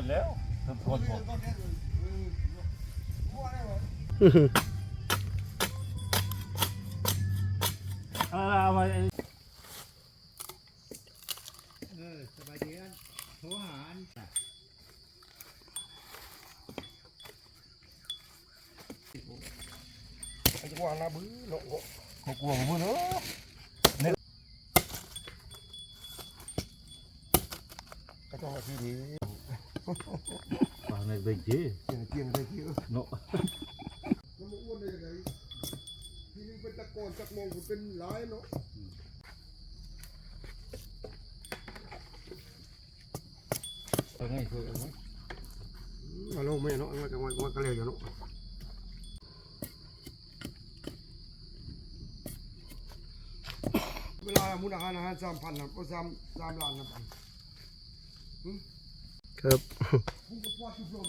นแล้วทนผมเอามาสบายดีอันโทรหาอันไอ้จังหวะนาบื้อเนาะเขากลัวผมเนอะก็ต้องมาที่ดี ฟังในเบงจี เกี่ยงได้ที่เนาะมันอ้วนได้ยังไงที่นี่เป็นตะกอนตะมองเป็นหลายเนาะเอาไงคือเอาไง มาลงไม่เนาะมันก็เลยอยู่เนาะเวลามุนอาหาร3,000นะก็3 ล้านนะ ครับ ผมก็พอชุบลง